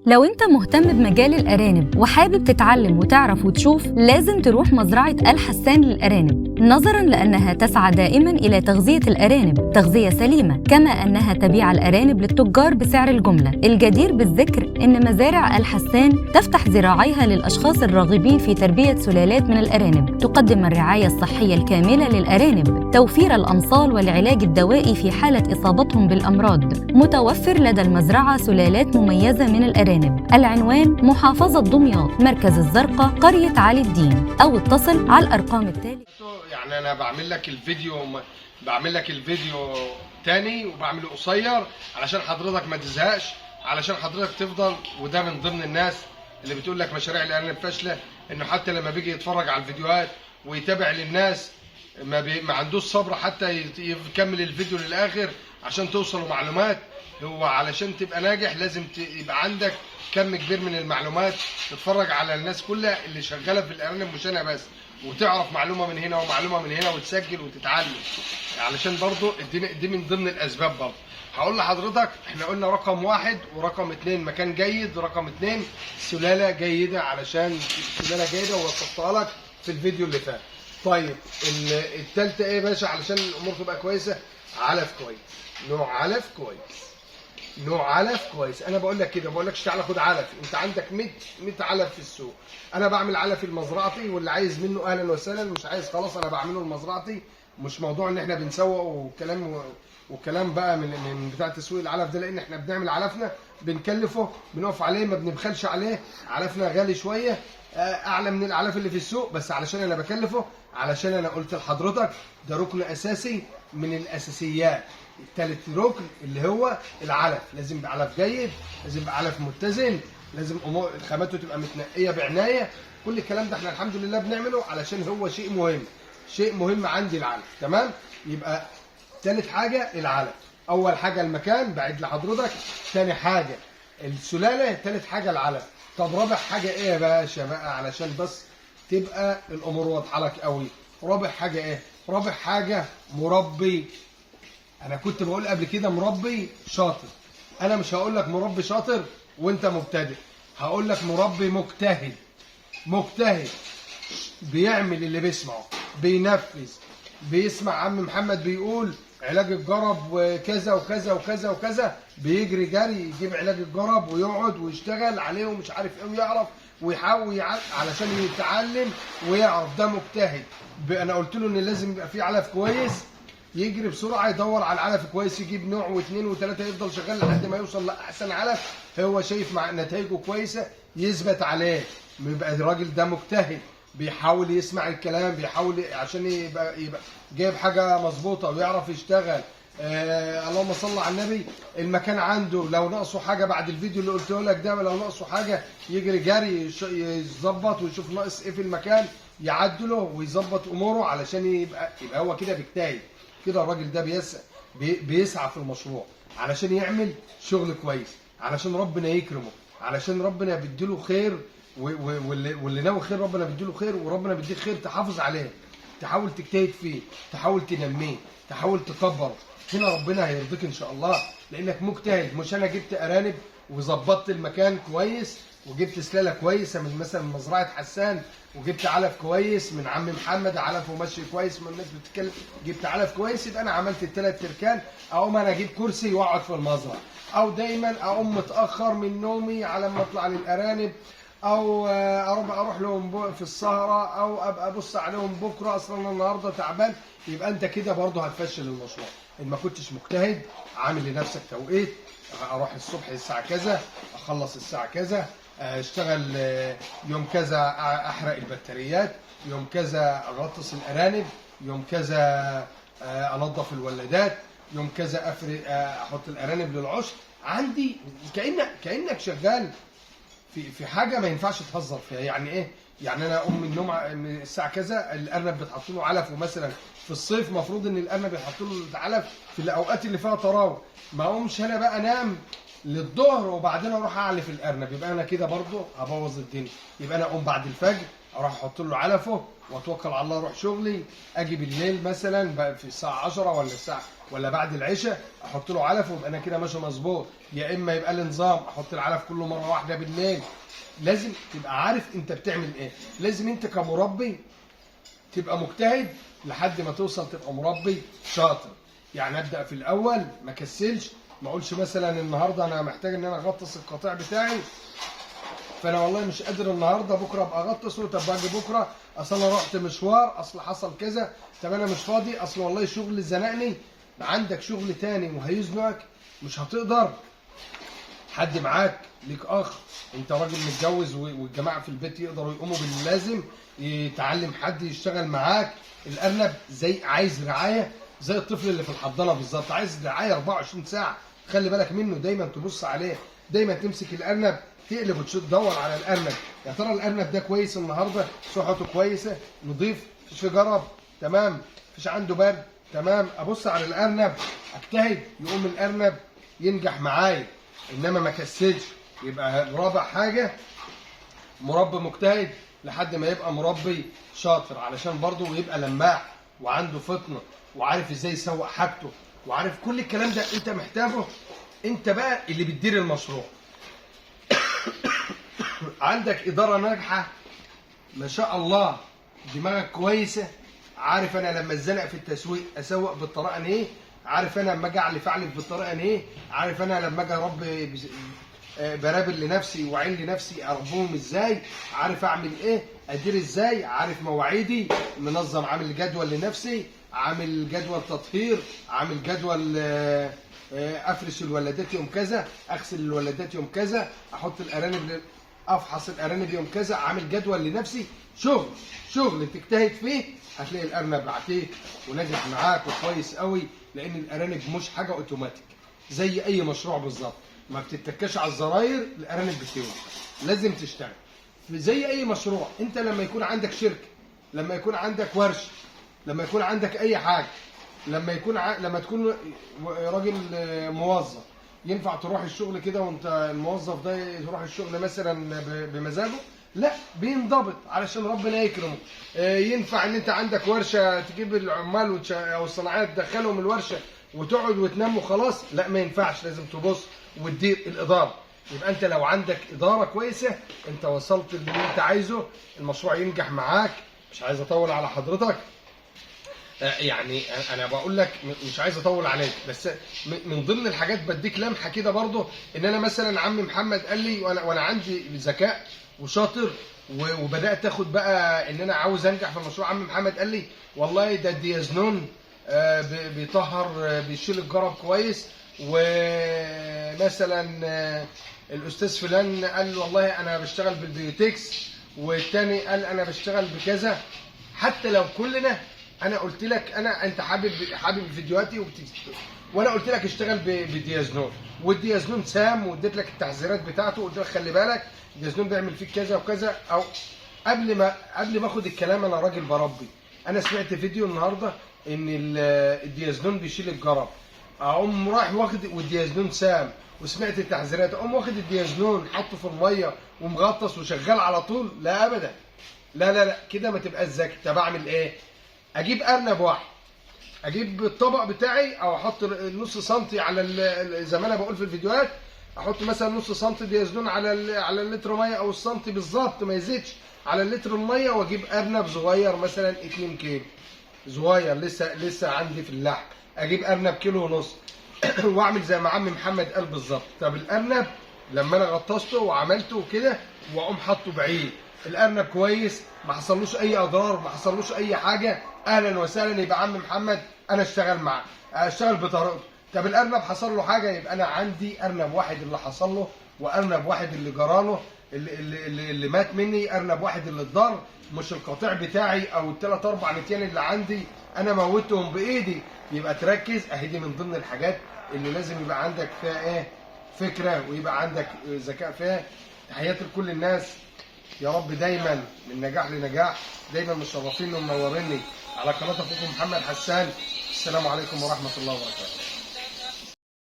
لو انت مهتم بمجال الأرانب وحابب تتعلم وتعرف وتشوف، لازم تروح مزرعة الحسان للأرانب، نظراً لأنها تسعى دائماً إلى تغذية الأرانب تغذية سليمة، كما أنها تبيع الأرانب للتجار بسعر الجملة. الجدير بالذكر إن مزارع الحسان تفتح ذراعيها للأشخاص الراغبين في تربية سلالات من الأرانب، تقدم الرعاية الصحية الكاملة للأرانب، توفير الأمصال والعلاج الدوائي في حالة إصابتهم بالأمراض. متوفر لدى المزرعة سلالات مميزة من الأرانب. العنوان محافظة دمياط، مركز الزرقاء، قرية علي الدين، أو اتصل على الأرقام التالية. يعني أنا بعمل لك الفيديو تاني وبعمله قصير علشان حضرتك ما تزهقش، علشان حضرتك تفضل. وده من ضمن الناس اللي بتقول لك مشاريع الأرانب فاشلة، إنه حتى لما بيجي يتفرج على الفيديوهات ويتابع للناس ما عندوش صبر حتى يكمل الفيديو للآخر عشان توصلوا معلومات. هو علشان تبقى ناجح لازم يبقى عندك كم كبير من المعلومات، تتفرج على الناس كلها اللي شغاله في الارانب مش انا بس، وتعرف معلومه من هنا ومعلومه من هنا وتسجل وتتعلم، علشان برضو دي من ضمن الاسباب. برضو هقول لحضرتك احنا قلنا رقم 1 ورقم 2 مكان جيد، ورقم 2 سلاله جيده، علشان سلاله جيده ووصفتها لك في الفيديو اللي فات. طيب الثالثه ايه يا باشا علشان الامور تبقى كويسه؟ علف كويس، نوع علف كويس، نوع علف كويس. انا بقول لك كده، ما بقولكش تعالى خد علف، انت عندك 100 علف في السوق. انا بعمل علفي لمزرعتي، واللي عايز منه اهلا وسهلا، مش عايز خلاص انا بعمله لمزرعتي. مش موضوع ان احنا بنسوق وكلام بقى من بتاع تسويق العلف ده، لان احنا بنعمل علفنا بنكلفه، بنقف عليه، ما بنبخلش عليه. علفنا غالي شويه، اعلى من الاعلاف اللي في السوق، بس علشان انا بكلفه، علشان انا قلت لحضرتك ده ركن اساسي من الاساسيات. الثالث ركن اللي هو العلف، لازم يبقى علف جيد، لازم يبقى علف متزن، لازم خامته تبقى متنقيه بعنايه. كل الكلام ده احنا الحمد لله بنعمله علشان هو شيء مهم عندي العلف. تمام؟ يبقى ثالث حاجه العلف، اول حاجه المكان بعد لحضرتك، ثاني حاجه السلاله، ثالث حاجه العلف. طب رابع حاجه ايه يا باشا بقى علشان بس تبقى الامور واضحه لك قوي؟ رابع حاجه ايه؟ رابع حاجه مربي. انا كنت بقول قبل كده مربي شاطر، انا مش هقول لك مربي شاطر وانت مبتدئ، هقول لك مربي مجتهد بيعمل اللي بيسمعه، بينفذ، بيسمع عم محمد بيقول علاج الجرب وكذا وكذا وكذا وكذا، بيجري جري يجيب علاج الجرب ويقعد ويشتغل عليه ومش عارف ايه، ويعرف ويحاول علشان يتعلم ويعرف. ده مجتهد. انا قلت له ان لازم يبقى فيه علف كويس، يجري بسرعه يدور على العلف كويس، يجيب نوع واثنين وثلاثه، يفضل شغال لحد ما يوصل لاحسن علف هو شايف مع نتائجه كويسه يثبت عليه. يبقى الراجل ده مجتهد، بيحاول يسمع الكلام، بيحاول عشان يبقى جايب حاجه مظبوطه ويعرف يشتغل. اللهم صل على النبي. المكان عنده لو ناقصه حاجه بعد الفيديو اللي قلته لك ده، لو ناقصه حاجه يجري جري يظبط ويشوف ناقص ايه في المكان، يعدله ويظبط اموره، علشان يبقى هو كده بيجتهد. كده الراجل ده بيسعى في المشروع علشان يعمل شغل كويس، علشان ربنا يكرمه، علشان ربنا بيديله خير، واللي ناوي خير ربنا بيديله خير، وربنا بيديك خير تحافظ عليه، تحاول تجتهد فيه، تحاول تنميه، تحاول تكبره. هنا ربنا هيرضيك ان شاء الله، لانك مجتهد. مش انا جبت ارانب وظبطت المكان كويس وجبت سلاله كويسه من مثلا من مزرعه حسان، وجبت علف كويس من عم محمد، علفه ماشي كويس، من الناس بتتكلم جبت علف كويس، يبقى انا عملت الثلاث تركان. اقوم انا اجيب كرسي واقعد في المزرعه، او دايما اقوم متاخر من نومي على ما اطلع للارانب، او اروح لهم في السهره، او ابقى ابص عليهم بكره، اصلا انا النهارده تعبان. يبقى انت كده برضه هتفشل المشروع ان ما كنتش مجتهد. عامل لنفسك توقيت، اروح الصبح الساعه كذا، اخلص الساعه كذا، اشتغل يوم كذا، احرق البطاريات، يوم كذا اغطس الارانب، يوم كذا انظف الولادات، يوم كذا افرق احط الارانب للعشر. عندي كانك شغال في حاجه ما ينفعش تهزر فيها. يعني ايه؟ يعني انا اقوم من النوم من الساعه كذا، الارنب بتحط له علف، ومثلا في الصيف المفروض ان الارنب يحط له علف في الاوقات اللي فيها تراوح، ما اقومش انا بقى انام للظهر وبعدين اروح اعلف الارنب، يبقى انا كده برضه هبوظ الدنيا. يبقى انا اقوم بعد الفجر اروح احط له علفه واتوكل على الله اروح شغلي، اجي بالليل مثلا بقى في الساعه 10 ولا الساعه ولا بعد العشاء احط له علفه، يبقى انا كده ماشي مظبوط. يا اما يبقى لي نظام احط العلف كله مره واحده بالليل. لازم تبقى عارف انت بتعمل ايه، لازم انت كمربي تبقى مجتهد لحد ما توصل تبقى مربي شاطر. يعني ابدا في الاول ما كسلش، ما اقولش مثلا النهارده انا محتاج ان انا اغطس القطيع بتاعي، فانا والله مش قادر النهارده، بكره ابقى اغطسه. طب باجي بكره اصل انا رحت مشوار، اصل حصل كذا، طب انا مش فاضي، اصل والله الشغل زنقني. عندك شغل تاني وهيزنقك مش هتقدر. حد معاك ليك اخ، انت راجل متجوز والجماعه في البيت يقدروا يقوموا باللازم، يتعلم حد يشتغل معاك. الارنب زي عايز رعايه زي الطفل اللي في الحضانه بالظبط، عايز رعايه 24 ساعه. خلي بالك منه، دايما تبص عليه، دايما تمسك الارنب تقلب وتدور على الارنب. يا ترى الارنب ده كويس النهارده، صحته كويسه، نضيف، مفيش فيه جرب، تمام، مفيش عنده برد، تمام. ابص على الارنب، اجتهد، يقوم الارنب ينجح معايا، انما ما كسلش. يبقى رابع حاجه مربي مجتهد لحد ما يبقى مربي شاطر، علشان برضه يبقى لماح وعنده فطنه وعارف ازاي يسوق حاجته وعارف كل الكلام ده انت محتاجه. انت بقى اللي بتدير المشروع. عندك اداره ناجحه ما شاء الله، دماغك كويسه، عارف انا لما اتزنق في التسويق اسوق بالطريقه ان ايه، عارف انا لما اجي اعلف بالطريقه ان ايه، عارف انا لما اجي اربي برابل لنفسي وعين لنفسي اربوهم ازاي، عارف اعمل ايه، ادير ازاي، عارف مواعيدي، منظم، عامل جدول لنفسي، عامل جدول تطهير، عامل جدول افرش الولادات يوم كذا، اغسل الولادات يوم كذا، احط الارانب، افحص الارانب يوم كذا، عامل جدول لنفسي. شغل تجتهد فيه هتلاقي الارنب عتيق وناجح معاك وكويس قوي، لان الارانب مش حاجه اوتوماتيك، زي اي مشروع بالظبط، ما بتتكاش على الزراير، الارانب بتولد، لازم تشتغل. زي اي مشروع، انت لما يكون عندك شركه، لما يكون عندك ورشه، لما يكون عندك اي حاجه، لما تكون راجل موظف، ينفع تروح الشغل كده وانت الموظف ده يروح الشغل مثلا بمزاجه؟ لا، بينضبط علشان ربنا يكرمه. ينفع ان انت عندك ورشه تجيب العمال او الصناعيه تدخلهم الورشه وتقعد وتنام وخلاص؟ لا، ما ينفعش، لازم تبص وتدير الاداره. يبقى انت لو عندك اداره كويسه انت وصلت اللي انت عايزه، المشروع ينجح معاك. مش عايز اطول على حضرتك، يعني انا بقول لك مش عايز اطول عليك، بس من ضمن الحاجات بديك لمحه كده برضه، ان انا مثلا عم محمد قال لي وانا عندي ذكاء وشاطر وبدات اخد بقى ان انا عاوز انجح في المشروع. عم محمد قال لي والله ده الديازنون بيطهر، بيشيل الجرب كويس، ومثلا الاستاذ فلان قال والله انا بشتغل بالبيوتكس، والتاني قال انا بشتغل بكذا. حتى لو كلنا انا قلت لك انت حابب فيديوهاتي وانا قلت لك اشتغل بالديازنون، والديازنون سام، واديت لك التحذيرات بتاعته، وقلت لك خلي بالك الديازنون بيعمل فيك كذا وكذا. او قبل ما اخد الكلام، انا راجل بربي، انا سمعت فيديو النهارده ان الديازنون بيشيل الجرب، اقوم رايح واخد والديازنون سام، وسمعت التحذيرات اقوم واخد الديازنون حطه في الميه ومغطس وشغال على طول؟ لا ابدا، لا كده ما تبقاش ذكي. طب اعمل ايه؟ اجيب ارنب واحد، اجيب الطبق بتاعي او احط نص سنتي على زي ما انا بقول في الفيديوهات، احط مثلا نص سنتي ديازنون على اللتر ميه، او السنتي بالظبط ما يزيدش على اللتر الميه، واجيب ارنب صغير مثلا 2 كيلو صغير لسه عندي في اللحم، اجيب ارنب كيلو ونص واعمل زي ما عم محمد قال بالظبط. طب الارنب لما انا غطسته وعملته كده واقوم حاطه بعيد، الارنب كويس، ما حصلوش اي اضرار، ما حصلوش اي حاجه، اهلا وسهلا، يبقى عم محمد انا اشتغل معاه، اشتغل بطريقته. طب الارنب حصل له حاجه، يبقى انا عندي ارنب واحد اللي حصل له، وارنب واحد اللي جراله، اللي مات مني، ارنب واحد اللي اتضر، مش القطيع بتاعي او الثلاث اربع نتيان اللي عندي انا موتهم بايدي. يبقى تركز، اهي دي من ضمن الحاجات اللي لازم يبقى عندك فيها ايه، فكره، ويبقى عندك ذكاء فيها. تحياتي لكل الناس، يا رب دايما من نجاح لنجاح، دايما مشرفيني ومنوريني على قناه اخوكم محمد حسان. السلام عليكم ورحمه الله وبركاته.